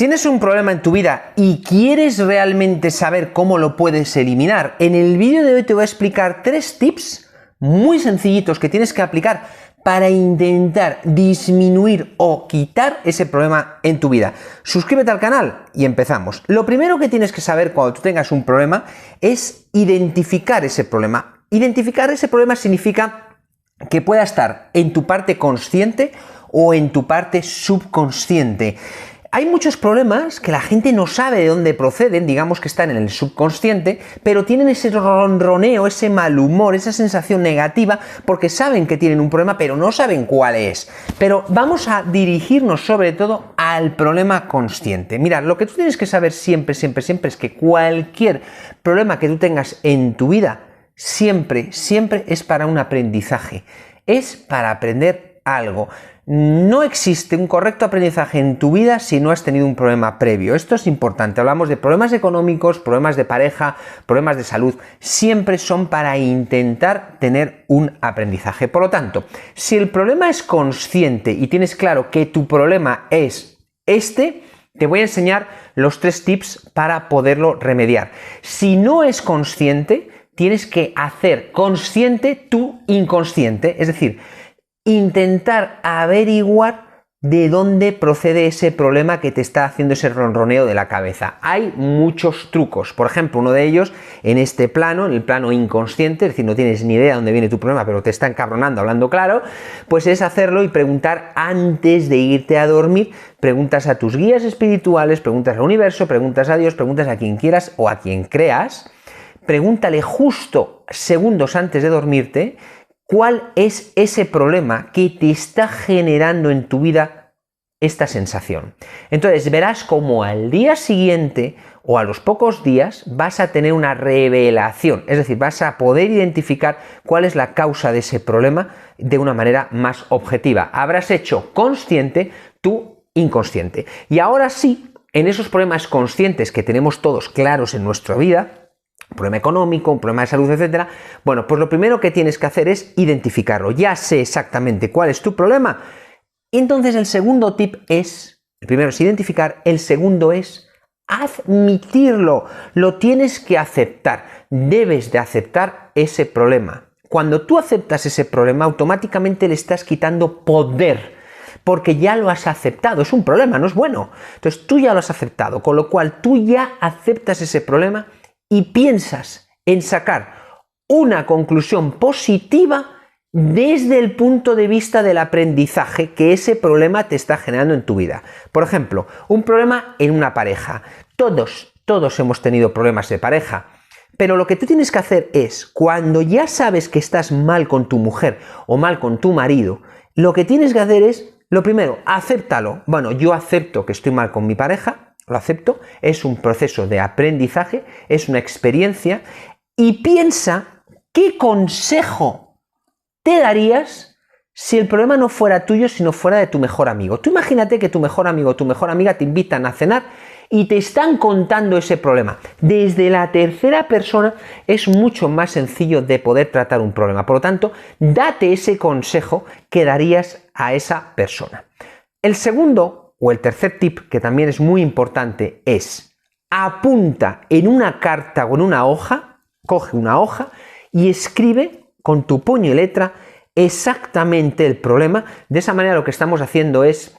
¿Tienes un problema en tu vida y quieres realmente saber cómo lo puedes eliminar? En el vídeo de hoy te voy a explicar 3 tips muy sencillitos que tienes que aplicar para intentar disminuir o quitar ese problema en tu vida. Suscríbete al canal y empezamos. Lo primero que tienes que saber cuando tú tengas un problema es identificar ese problema. Identificar ese problema significa que pueda estar en tu parte consciente o en tu parte subconsciente. Hay muchos problemas que la gente no sabe de dónde proceden, digamos que están en el subconsciente, pero tienen ese ronroneo, ese mal humor, esa sensación negativa, porque saben que tienen un problema, pero no saben cuál es. Pero vamos a dirigirnos sobre todo al problema consciente. Mira, lo que tú tienes que saber siempre es que cualquier problema que tú tengas en tu vida, siempre es para un aprendizaje, es para aprender algo. No existe un correcto aprendizaje en tu vida si no has tenido un problema previo. Esto es importante. Hablamos de problemas económicos, problemas de pareja, problemas de salud. Siempre son para intentar tener un aprendizaje. Por lo tanto, si el problema es consciente y tienes claro que tu problema es este, te voy a enseñar los 3 tips para poderlo remediar. Si no es consciente, tienes que hacer consciente tu inconsciente. Es decir, intentar averiguar de dónde procede ese problema que te está haciendo ese ronroneo de la cabeza. Hay muchos trucos. Por ejemplo, uno de ellos en este plano, en el plano inconsciente, es decir, no tienes ni idea de dónde viene tu problema, pero te está encabronando hablando claro, pues es hacerlo y preguntar antes de irte a dormir. Preguntas a tus guías espirituales, preguntas al universo, preguntas a Dios, preguntas a quien quieras o a quien creas. Pregúntale justo segundos antes de dormirte ¿cuál es ese problema que te está generando en tu vida esta sensación? Entonces verás como al día siguiente o a los pocos días vas a tener una revelación, es decir, vas a poder identificar cuál es la causa de ese problema de una manera más objetiva. Habrás hecho consciente tu inconsciente. Y ahora sí, en esos problemas conscientes que tenemos todos claros en nuestra vida, un problema económico, un problema de salud, etcétera. Bueno, pues lo primero que tienes que hacer es identificarlo. Ya sé exactamente cuál es tu problema. Entonces el segundo tip es, el primero es identificar, el segundo es admitirlo. Lo tienes que aceptar. Debes de aceptar ese problema. Cuando tú aceptas ese problema, automáticamente le estás quitando poder, porque ya lo has aceptado. Es un problema, no es bueno. Entonces tú ya lo has aceptado, con lo cual tú ya aceptas ese problema y piensas en sacar una conclusión positiva desde el punto de vista del aprendizaje que ese problema te está generando en tu vida. Por ejemplo, un problema en una pareja. Todos hemos tenido problemas de pareja, pero lo que tú tienes que hacer es, cuando ya sabes que estás mal con tu mujer o mal con tu marido, lo que tienes que hacer es, lo primero, acéptalo. Bueno, yo acepto que estoy mal con mi pareja, lo acepto, es un proceso de aprendizaje, es una experiencia, y piensa qué consejo te darías si el problema no fuera tuyo, sino fuera de tu mejor amigo. Tú imagínate que tu mejor amigo o tu mejor amiga te invitan a cenar y te están contando ese problema. Desde la tercera persona es mucho más sencillo de poder tratar un problema. Por lo tanto, date ese consejo que darías a esa persona. El segundo o el tercer tip, que también es muy importante, es apunta en una carta o en una hoja, coge una hoja y escribe con tu puño y letra exactamente el problema. De esa manera lo que estamos haciendo es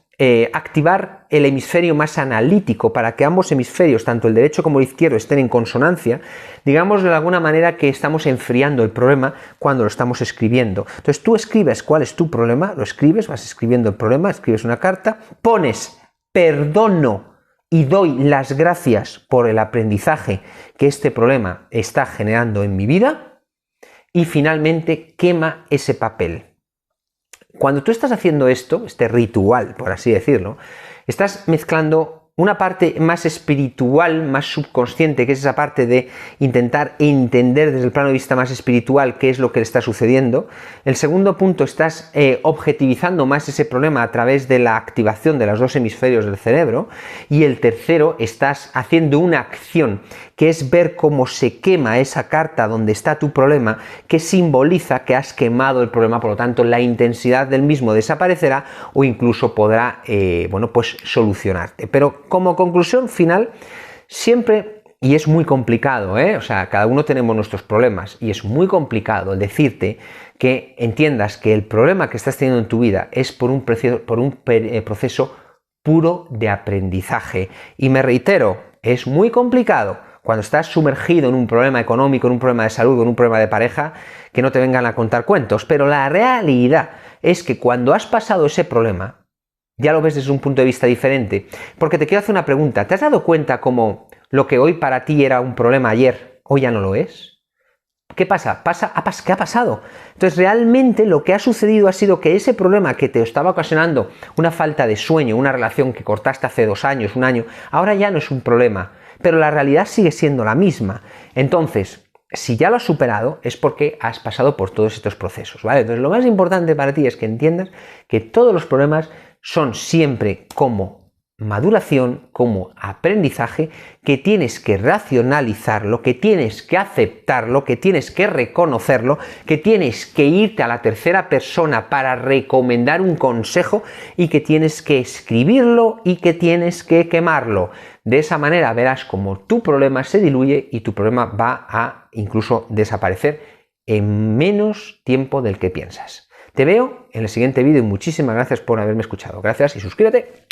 activar el hemisferio más analítico para que ambos hemisferios, tanto el derecho como el izquierdo, estén en consonancia. Digamos de alguna manera que estamos enfriando el problema cuando lo estamos escribiendo. Entonces tú escribes cuál es tu problema, lo escribes, vas escribiendo el problema, escribes una carta, pones perdono y doy las gracias por el aprendizaje que este problema está generando en mi vida, y finalmente quema ese papel. Cuando tú estás haciendo esto, este ritual, por así decirlo, estás mezclando una parte más espiritual, más subconsciente, que es esa parte de intentar entender desde el plano de vista más espiritual qué es lo que le está sucediendo. El segundo punto, estás objetivizando más ese problema a través de la activación de los 2 hemisferios del cerebro. Y el tercero, estás haciendo una acción, que es ver cómo se quema esa carta donde está tu problema, que simboliza que has quemado el problema, por lo tanto la intensidad del mismo desaparecerá o incluso podrá, bueno, pues solucionarte. Pero como conclusión final, siempre, y es muy complicado, o sea, cada uno tenemos nuestros problemas, y es muy complicado decirte que entiendas que el problema que estás teniendo en tu vida es por un proceso puro de aprendizaje. Y me reitero, es muy complicado cuando estás sumergido en un problema económico, en un problema de salud, en un problema de pareja, que no te vengan a contar cuentos. Pero la realidad es que cuando has pasado ese problema, ya lo ves desde un punto de vista diferente. Porque te quiero hacer una pregunta. ¿Te has dado cuenta cómo lo que hoy para ti era un problema ayer, hoy ya no lo es? ¿Qué pasa? ¿Qué ha pasado? Entonces, realmente lo que ha sucedido ha sido que ese problema que te estaba ocasionando una falta de sueño, una relación que cortaste hace 2 años, 1 año, ahora ya no es un problema, pero la realidad sigue siendo la misma. Entonces, si ya lo has superado, es porque has pasado por todos estos procesos, ¿vale? Entonces, lo más importante para ti es que entiendas que todos los problemas son siempre como maduración, como aprendizaje, que tienes que racionalizarlo, que tienes que aceptarlo, que tienes que reconocerlo, que tienes que irte a la tercera persona para recomendar un consejo y que tienes que escribirlo y que tienes que quemarlo. De esa manera verás como tu problema se diluye y tu problema va a incluso desaparecer en menos tiempo del que piensas. Te veo en el siguiente vídeo y muchísimas gracias por haberme escuchado. Gracias y suscríbete.